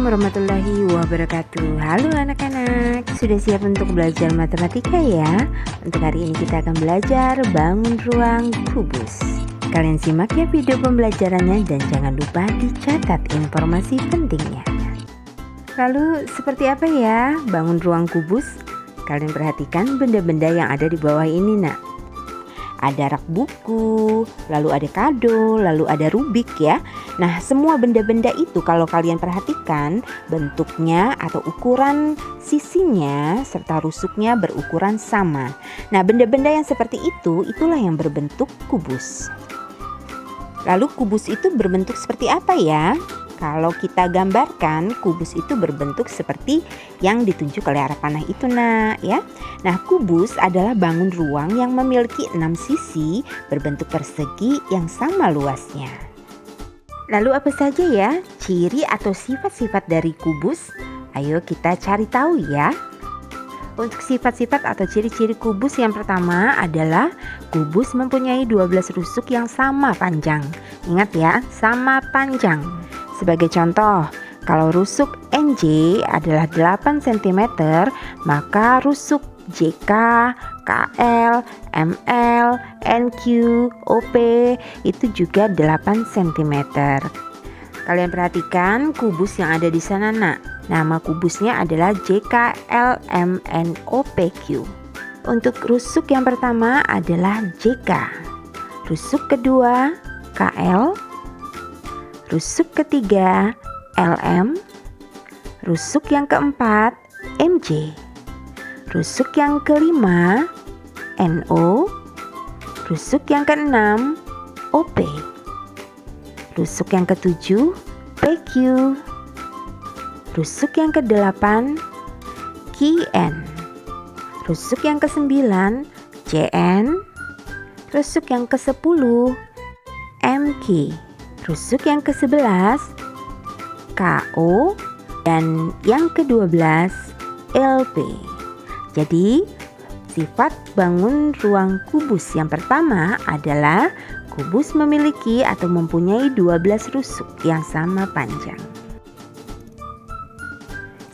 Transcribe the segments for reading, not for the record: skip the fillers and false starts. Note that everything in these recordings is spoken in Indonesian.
warahmatullahi wabarakatuh. Halo anak-anak, sudah siap untuk belajar matematika ya? Untuk hari ini kita akan belajar bangun ruang kubus. Kalian simak ya video pembelajarannya dan jangan lupa dicatat informasi pentingnya. Lalu seperti apa ya bangun ruang kubus? Kalian perhatikan benda-benda yang ada di bawah ini nak. Ada rak buku, lalu ada kado, lalu ada rubik ya. Nah, semua benda-benda itu kalau kalian perhatikan bentuknya atau ukuran sisinya serta rusuknya berukuran sama. Nah, benda-benda yang seperti itu itulah yang berbentuk kubus. Lalu kubus itu berbentuk seperti apa ya? Kalau kita gambarkan, kubus itu berbentuk seperti yang ditunjuk oleh arah panah itu nak ya. Nah, kubus adalah bangun ruang yang memiliki 6 sisi berbentuk persegi yang sama luasnya. Lalu apa saja ya ciri atau sifat-sifat dari kubus? Ayo kita cari tahu ya. Untuk sifat-sifat atau ciri-ciri kubus yang pertama adalah kubus mempunyai 12 rusuk yang sama panjang. Ingat ya, sama panjang. Sebagai contoh, kalau rusuk NJ adalah 8 cm, maka rusuk JK, KL, ML, NQ, OP itu juga 8 cm. Kalian perhatikan kubus yang ada di sana nak. Nama kubusnya adalah JKLMNOPQ. Untuk rusuk yang pertama adalah JK. Rusuk kedua KL. Rusuk ketiga LM. Rusuk yang keempat MJ. Rusuk yang kelima NO. Rusuk yang keenam OP. Rusuk yang ketujuh PQ. Rusuk yang kedelapan QN. Rusuk yang kesembilan JN. Rusuk yang kesepuluh MQ. Rusuk yang ke-11 KO dan yang ke-12 LP. Jadi sifat bangun ruang kubus yang pertama adalah kubus memiliki atau mempunyai 12 rusuk yang sama panjang.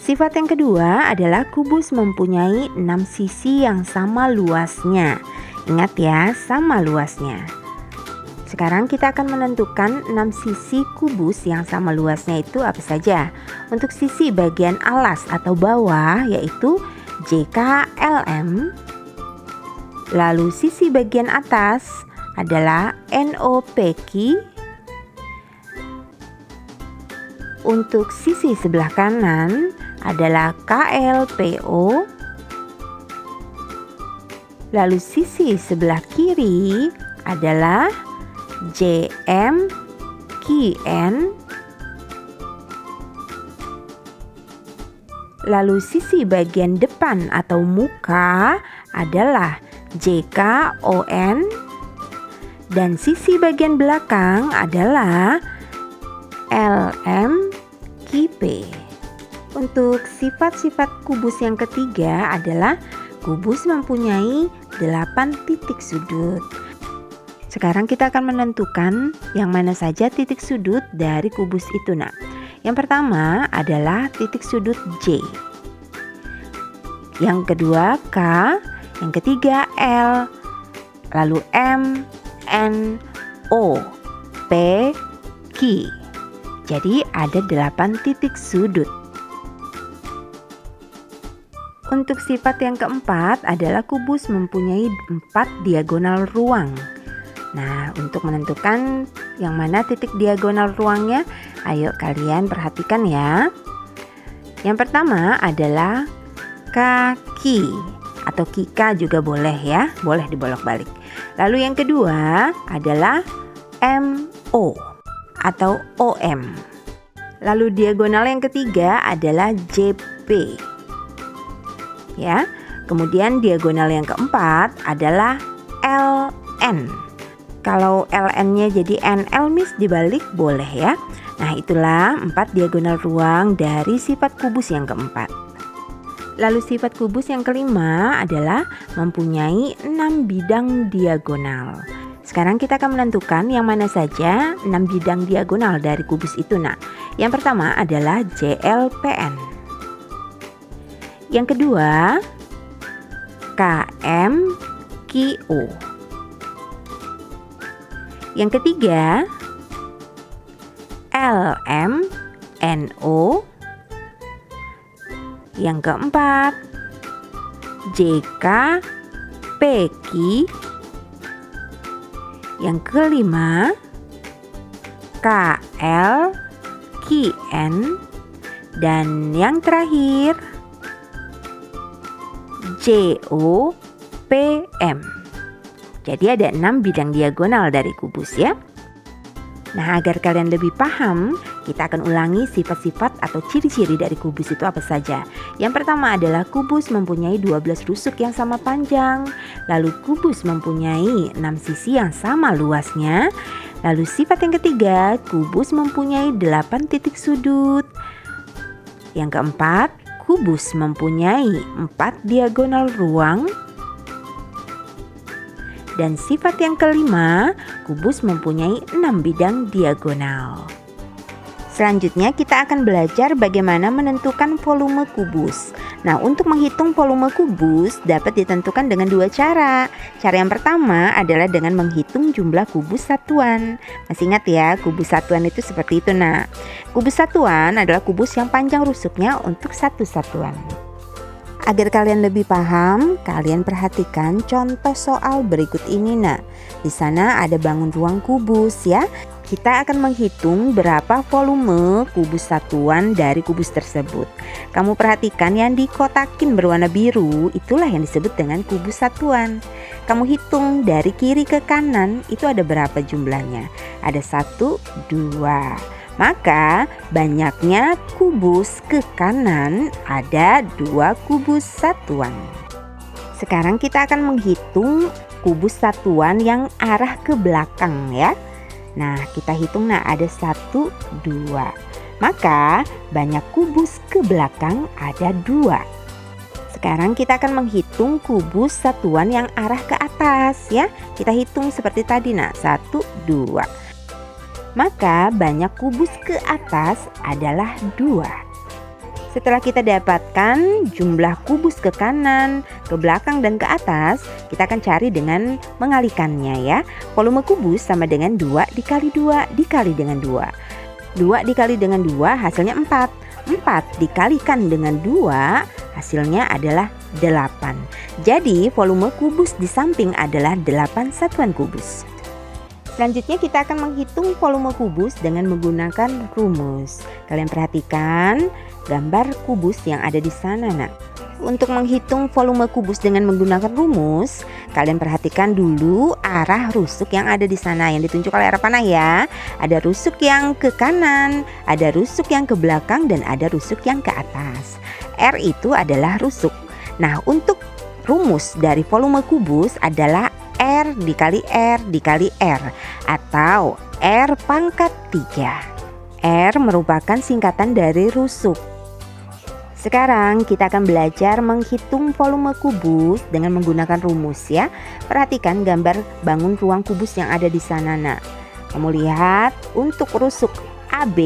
Sifat yang kedua adalah kubus mempunyai 6 sisi yang sama luasnya. Ingat ya, sama luasnya. Sekarang kita akan menentukan 6 sisi kubus yang sama luasnya itu apa saja. Untuk sisi bagian alas atau bawah yaitu JKLM. Lalu sisi bagian atas adalah NOPQ. Untuk sisi sebelah kanan adalah KLPO. Lalu sisi sebelah kiri adalah JMQN. Lalu sisi bagian depan atau muka adalah JKON. Dan sisi bagian belakang adalah LMQP. Untuk sifat-sifat kubus yang ketiga adalah kubus mempunyai 8 titik sudut. Sekarang kita akan menentukan yang mana saja titik sudut dari kubus itu nak. Yang pertama adalah titik sudut J. Yang kedua K. Yang ketiga L. Lalu M, N, O, P, Q. Jadi ada 8 titik sudut. Untuk sifat yang keempat adalah kubus mempunyai 4 diagonal ruang. Nah, untuk menentukan yang mana titik diagonal ruangnya, ayo kalian perhatikan ya. Yang pertama adalah kaki atau kika juga boleh ya, boleh dibolak-balik. Lalu yang kedua adalah MO atau OM. Lalu diagonal yang ketiga adalah JP. Ya. Kemudian diagonal yang keempat adalah LN. Kalau LN-nya jadi NL Miss dibalik boleh ya. Nah, itulah 4 diagonal ruang dari sifat kubus yang keempat. Lalu sifat kubus yang kelima adalah mempunyai 6 bidang diagonal. Sekarang kita akan menentukan yang mana saja 6 bidang diagonal dari kubus itu. Nah, yang pertama adalah JLPN. Yang kedua KMQO. Yang ketiga LMNO. Yang keempat JKPQ. Yang kelima KLKN. Dan yang terakhir JOPM. Jadi ada 6 bidang diagonal dari kubus ya. Nah, agar kalian lebih paham, kita akan ulangi sifat-sifat atau ciri-ciri dari kubus itu apa saja. Yang pertama adalah kubus mempunyai 12 rusuk yang sama panjang. Lalu kubus mempunyai 6 sisi yang sama luasnya. Lalu sifat yang ketiga, kubus mempunyai 8 titik sudut. Yang keempat, kubus mempunyai 4 diagonal ruang. Dan sifat yang kelima, kubus mempunyai 6 bidang diagonal. Selanjutnya kita akan belajar bagaimana menentukan volume kubus. Nah, untuk menghitung volume kubus dapat ditentukan dengan 2 cara. Cara yang pertama adalah dengan menghitung jumlah kubus satuan. Masih ingat ya, kubus satuan itu seperti itu. Nah, kubus satuan adalah kubus yang panjang rusuknya untuk satu satuan. Agar kalian lebih paham, kalian perhatikan contoh soal berikut ini. Nah, di sana ada bangun ruang kubus ya. Kita akan menghitung berapa volume kubus satuan dari kubus tersebut. Kamu perhatikan yang dikotakin berwarna biru, itulah yang disebut dengan kubus satuan. Kamu hitung dari kiri ke kanan, itu ada berapa jumlahnya? Ada 1, 2. Maka banyaknya kubus ke kanan ada 2 kubus satuan. Sekarang kita akan menghitung kubus satuan yang arah ke belakang ya. Nah, kita hitung, nah ada 1, 2. Maka banyak kubus ke belakang ada 2. Sekarang kita akan menghitung kubus satuan yang arah ke atas ya. Kita hitung seperti tadi, nah 1, 2. Maka banyak kubus ke atas adalah 2. Setelah kita dapatkan jumlah kubus ke kanan, ke belakang, dan ke atas, kita akan cari dengan mengalikannya ya. Volume kubus sama dengan 2 dikali 2 dikali dengan 2. 2 dikali dengan 2 hasilnya 4. 4 dikalikan dengan 2 hasilnya adalah 8. Jadi volume kubus di samping adalah 8 satuan kubus. Selanjutnya kita akan menghitung volume kubus dengan menggunakan rumus. Kalian perhatikan gambar kubus yang ada di sana. Nah, untuk menghitung volume kubus dengan menggunakan rumus, kalian perhatikan dulu arah rusuk yang ada di sana yang ditunjuk oleh arah panah ya. Ada rusuk yang ke kanan, ada rusuk yang ke belakang, dan ada rusuk yang ke atas. R itu adalah rusuk. Nah, untuk rumus dari volume kubus adalah R dikali R dikali R atau R pangkat 3. R merupakan singkatan dari rusuk. Sekarang kita akan belajar menghitung volume kubus dengan menggunakan rumus ya. Perhatikan gambar bangun ruang kubus yang ada di sana. Nah, kamu lihat untuk rusuk AB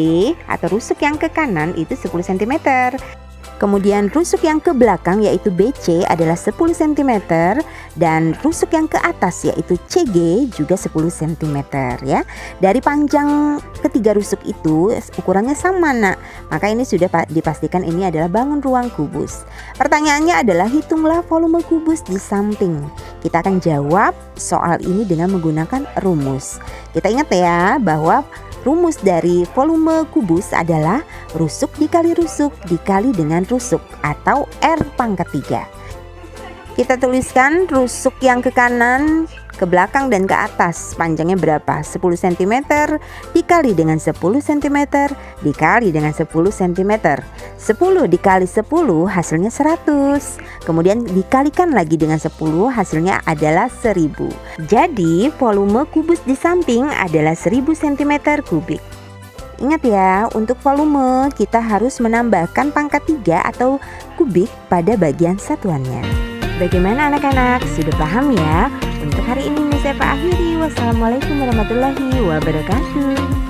atau rusuk yang ke kanan itu 10 cm. Kemudian rusuk yang ke belakang yaitu BC adalah 10 cm dan rusuk yang ke atas yaitu CG juga 10 cm ya. Dari panjang ketiga rusuk itu ukurannya sama. Nah, maka ini sudah dipastikan ini adalah bangun ruang kubus. Pertanyaannya adalah hitunglah volume kubus di samping. Kita akan jawab soal ini dengan menggunakan rumus. Kita ingat ya bahwa rumus dari volume kubus adalah rusuk dikali dengan rusuk atau R pangkat 3. Kita tuliskan rusuk yang ke kanan, ke belakang, dan ke atas panjangnya berapa? 10 cm dikali dengan 10 cm dikali dengan 10 cm. 10 dikali 10 hasilnya 100. Kemudian dikalikan lagi dengan 10 hasilnya adalah 1000. Jadi volume kubus di samping adalah 1000 cm kubik. Ingat ya, untuk volume kita harus menambahkan pangkat 3 atau kubik pada bagian satuannya. Bagaimana anak-anak? Sudah paham ya? Untuk hari ini saya akhiri. Wassalamualaikum warahmatullahi wabarakatuh.